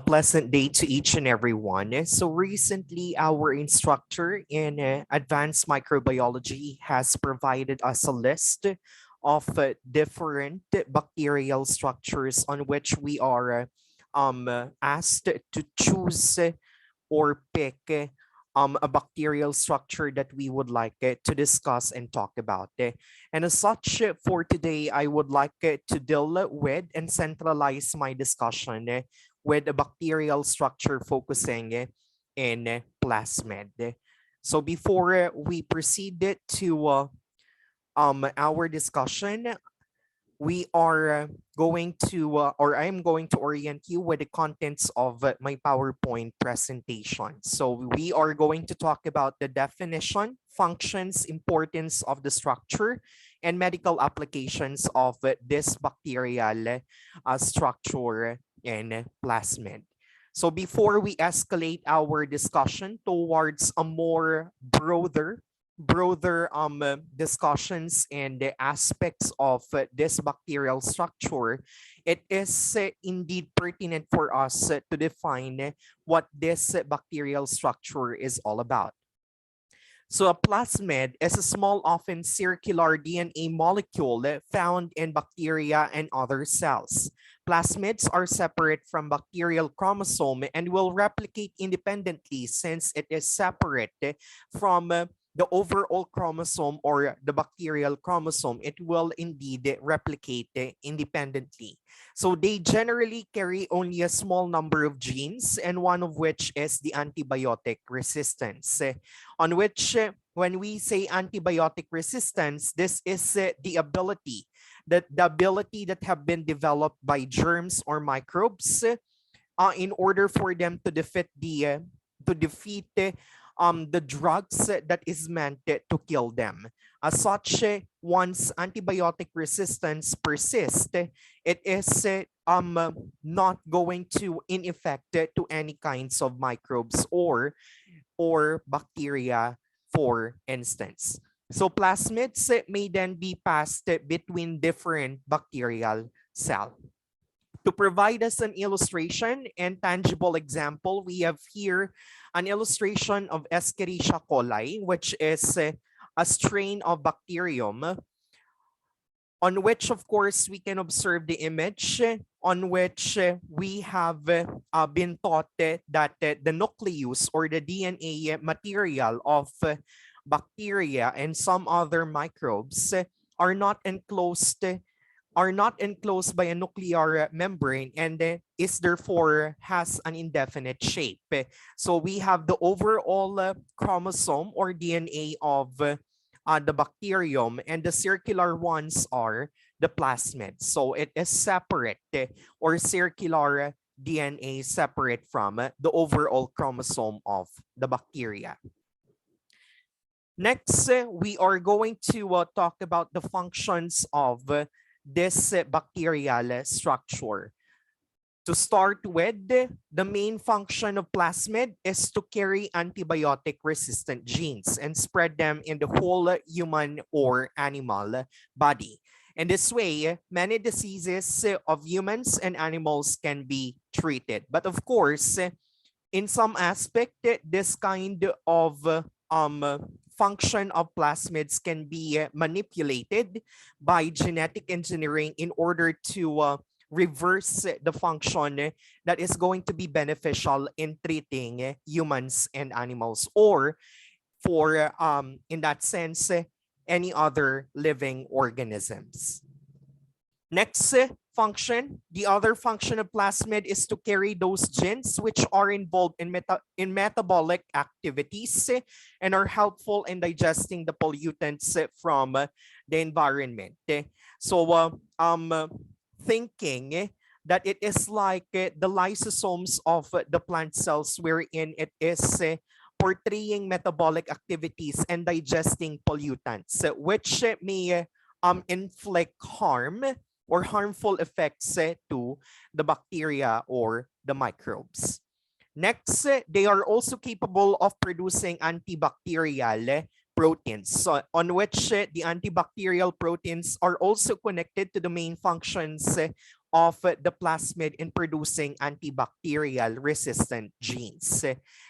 Pleasant day to each and every one. So recently, our instructor in advanced microbiology has provided us a list of different bacterial structures on which we are asked to choose or pick a bacterial structure that we would like to discuss and talk about. And as such, for today, I would like to deal with and centralize my discussion with a bacterial structure focusing in plasmid. So before we proceed to our discussion, we are going to, or I'm going to orient you with the contents of my PowerPoint presentation. So we are going to talk about the definition, functions, importance of the structure, and medical applications of this bacterial structure in plasmid. So before we escalate our discussion towards a more broader discussions and the aspects of this bacterial structure, it is indeed pertinent for us to define what this bacterial structure is all about. So a plasmid is a small, often circular DNA molecule found in bacteria and other cells. Plasmids are separate from bacterial chromosome and will replicate independently since it is separate from the overall chromosome or the bacterial chromosome. It will indeed replicate independently. So they generally carry only a small number of genes, and one of which is the antibiotic resistance, on which when we say antibiotic resistance, this is the ability that have been developed by germs or microbes in order for them to defeat the drugs that is meant to kill them. As such, once antibiotic resistance persists, it is not going to in effect to any kinds of microbes or bacteria, for instance. So plasmids may then be passed between different bacterial cells. To provide us an illustration and tangible example, we have here an illustration of Escherichia coli, which is a strain of bacterium on which, of course, we can observe the image on which we have been taught that the nucleus or the DNA material of bacteria and some other microbes are not enclosed by a nuclear membrane and is therefore has an indefinite shape. So we have the overall chromosome or DNA of the bacterium, and the circular ones are the plasmids. So it is separate or circular DNA separate from the overall chromosome of the bacteria. Next, we are going to talk about the functions of this bacterial structure. To start with, the main function of plasmid is to carry antibiotic-resistant genes and spread them in the whole human or animal body. In this way, many diseases of humans and animals can be treated. But of course, in some aspect, this kind of function of plasmids can be manipulated by genetic engineering in order to reverse the function that is going to be beneficial in treating humans and animals, or for, in that sense, any other living organisms. Next function, the other function of plasmid is to carry those genes which are involved in metabolic activities and are helpful in digesting the pollutants from the environment. So thinking that it is like the lysosomes of the plant cells, wherein it is portraying metabolic activities and digesting pollutants, which may inflict harm or harmful effects to the bacteria or the microbes. Next, they are also capable of producing antibacterial proteins, so on which the antibacterial proteins are also connected to the main functions of the plasmid in producing antibacterial resistant genes.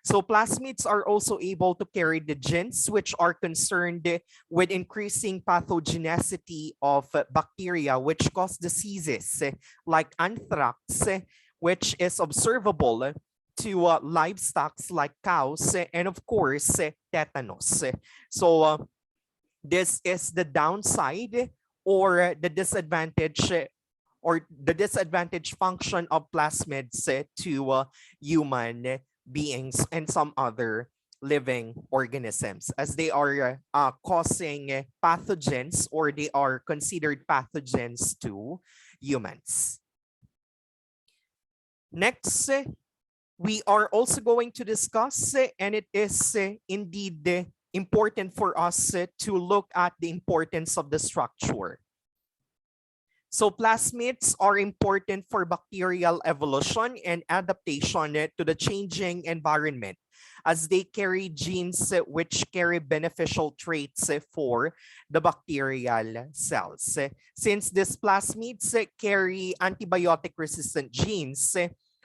So plasmids are also able to carry the genes which are concerned with increasing pathogenicity of bacteria which cause diseases like anthrax, which is observable to livestock like cows, and of course, tetanus. So this is the downside or the disadvantage function of plasmids to human beings and some other living organisms, as they are causing pathogens, or they are considered pathogens to humans. Next, we are also going to discuss, and it is indeed important for us to look at the importance of the structure. So plasmids are important for bacterial evolution and adaptation to the changing environment, as they carry genes which carry beneficial traits for the bacterial cells. Since these plasmids carry antibiotic-resistant genes,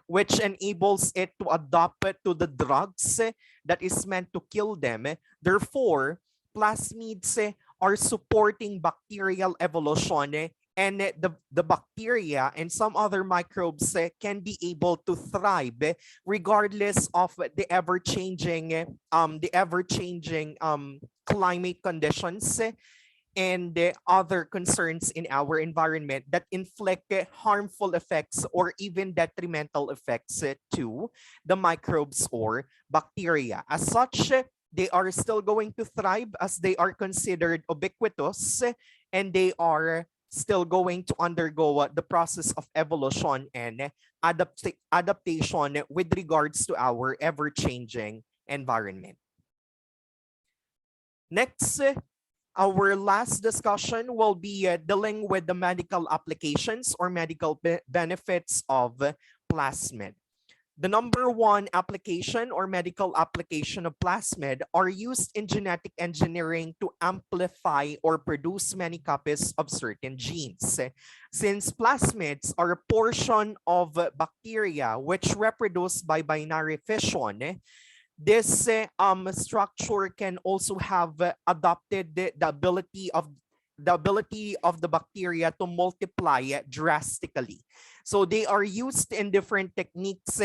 which enables it to adapt to the drugs that is meant to kill them. Therefore, plasmids are supporting bacterial evolution, and the bacteria and some other microbes can be able to thrive regardless of the ever-changing climate conditions and other concerns in our environment that inflict harmful effects or even detrimental effects to the microbes or bacteria. As such, they are still going to thrive as they are considered ubiquitous, and they are still going to undergo the process of evolution and adaptation with regards to our ever-changing environment. Next, our last discussion will be dealing with the medical applications or medical benefits of plasmid. The number one application or medical application of plasmid are used in genetic engineering to amplify or produce many copies of certain genes. Since plasmids are a portion of bacteria which reproduce by binary fission, this structure can also have adopted the ability of the bacteria to multiply drastically. So they are used in different techniques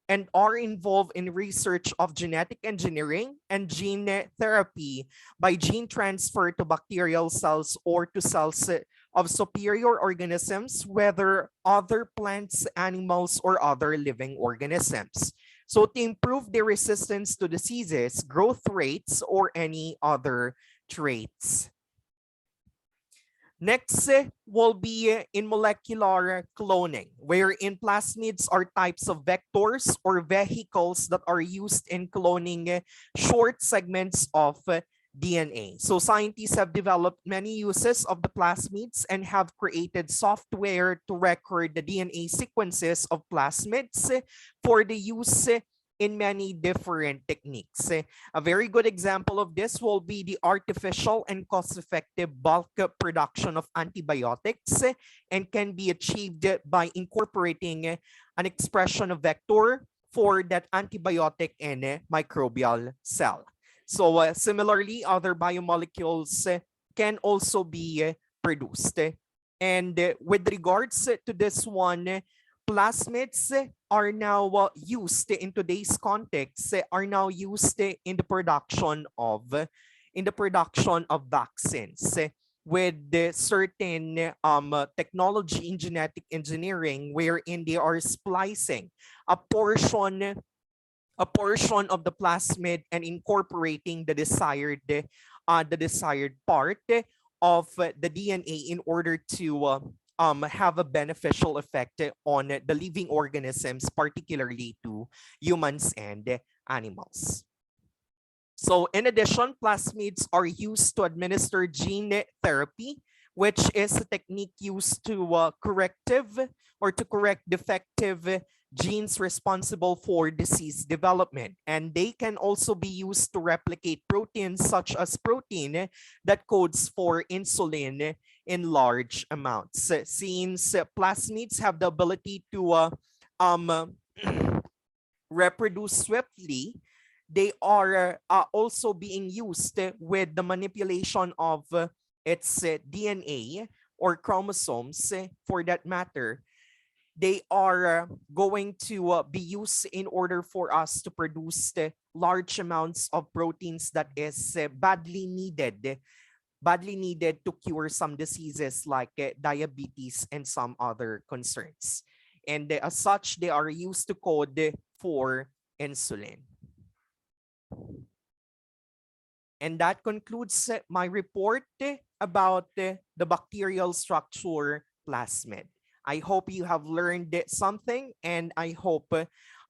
and are involved in research of genetic engineering and gene therapy by gene transfer to bacterial cells or to cells of superior organisms, whether other plants, animals, or other living organisms. So to improve their resistance to diseases, growth rates, or any other traits. Next will be in molecular cloning, wherein plasmids are types of vectors or vehicles that are used in cloning short segments of DNA. So scientists have developed many uses of the plasmids and have created software to record the DNA sequences of plasmids for the use in many different techniques. A very good example of this will be the artificial and cost-effective bulk production of antibiotics, and can be achieved by incorporating an expression of vector for that antibiotic in a microbial cell. So similarly, other biomolecules can also be produced. And with regards to this one, plasmids are now used in today's context, are now used in the production of vaccines with certain technology in genetic engineering, wherein they are splicing a portion of the plasmid and incorporating the desired part of the DNA in order to have a beneficial effect on the living organisms, particularly to humans and animals. So in addition, plasmids are used to administer gene therapy, which is a technique used to correct defective genes responsible for disease development. And they can also be used to replicate proteins, such as protein that codes for insulin in large amounts. Since plasmids have the ability to um, reproduce swiftly, they are also being used with the manipulation of its DNA or chromosomes for that matter. They are going to be used in order for us to produce large amounts of proteins that is badly needed to cure some diseases like diabetes and some other concerns. And as such, they are used to code for insulin. And that concludes my report about the bacterial structure plasmid. I hope you have learned something, and I hope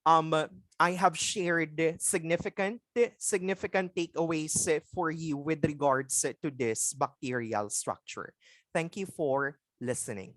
um, I have shared significant takeaways for you with regards to this bacterial structure. Thank you for listening.